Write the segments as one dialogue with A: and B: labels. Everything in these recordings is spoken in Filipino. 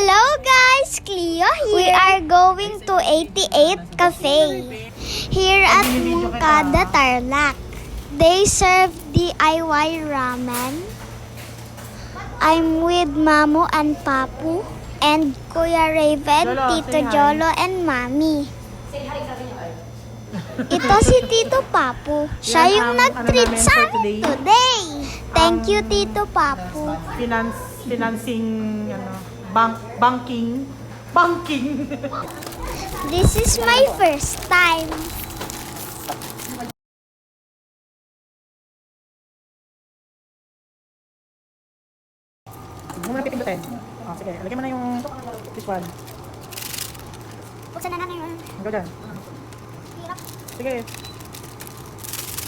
A: Hello guys, Cleo here. We are going to 88 Cafe here at Moncada, Tarlac. They serve DIY ramen. I'm with Mamu and Papu and Kuya Raven, Tito Jolo and Mami. Ito si Tito Papu. Siya yung nag-treat sa amin today. Thank you, Tito Papu.
B: Financing, banking.
A: This is my first time.
B: Huwag mo na pipindutin. Oh, sige, lagyan mo na yung this one.
A: Buksan na natin yun.
B: Go dyan.
A: Hirap.
B: Sige.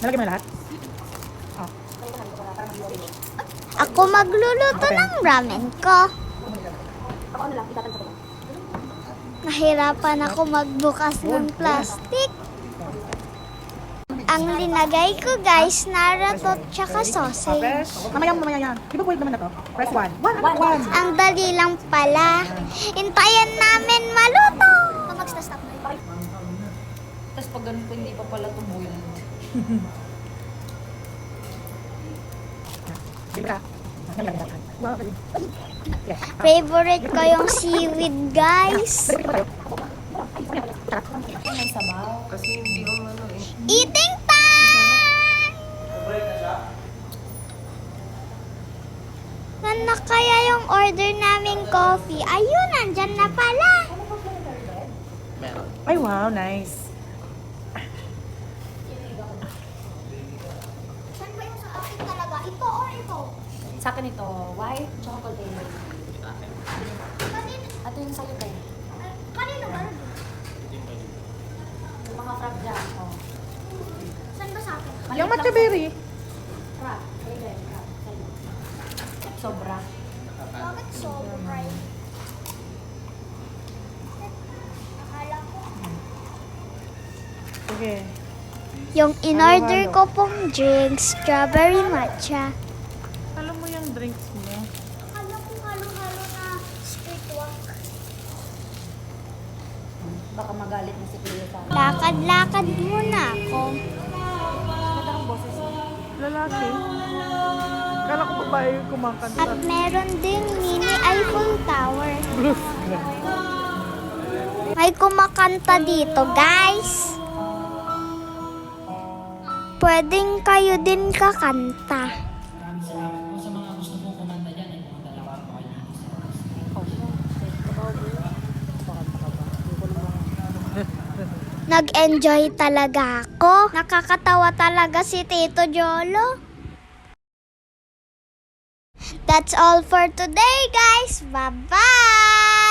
B: Nalagyan mo na lahat? Oh.
A: Ako magluluto ng ramen ko. Nahirapan ako magbukas ng plastic. Ang linagay ko guys, naratot tsaka sausage.
B: Mamaya yan. Di ba pwede naman na to? Press 1. 1.
A: Ang dali lang pala. Hintayan namin maluto. Mag-stop na.
C: Tapos pag ganun po, hindi pa pala tumuyo.
A: Favorite ko yung seaweed guys.
C: May sabaw. Kasi hindi mo
A: Eating time! Saan na kaya yung order naming coffee? Ayun, nandyan na pala.
B: Ay, wow, nice.
A: Saan ba yung sa akin talaga? Ito or ito?
C: Sa akin ito, white chocolate.
A: Kanino?
C: Ito yung sa'yo tayo.
A: Kanino ba?
C: Yung mga frap dyan. Oh.
A: Saan ba sa akin?
B: Yung matcha berry.
C: Frap. Sobra.
A: Bakit sobra? Akala ko.
B: Sige.
A: Yung in-order ko pong drink, strawberry matcha.
B: Alam mo yung drinks mo.
A: Akala ko halo-halo na street walk.
C: Baka magalit na si Cleo sa akin.
A: Lakad-lakad muna ako.
C: Ganda ng boses mo.
B: Lalaki. Kala ko babae yung kumakanta.
A: At meron ding mini Eiffel Tower. May kumakanta dito, guys. Pwedeng kayo din kakanta. Nag-enjoy talaga ako. Nakakatawa talaga si Tito Jolo. That's all for today, guys. Bye-bye!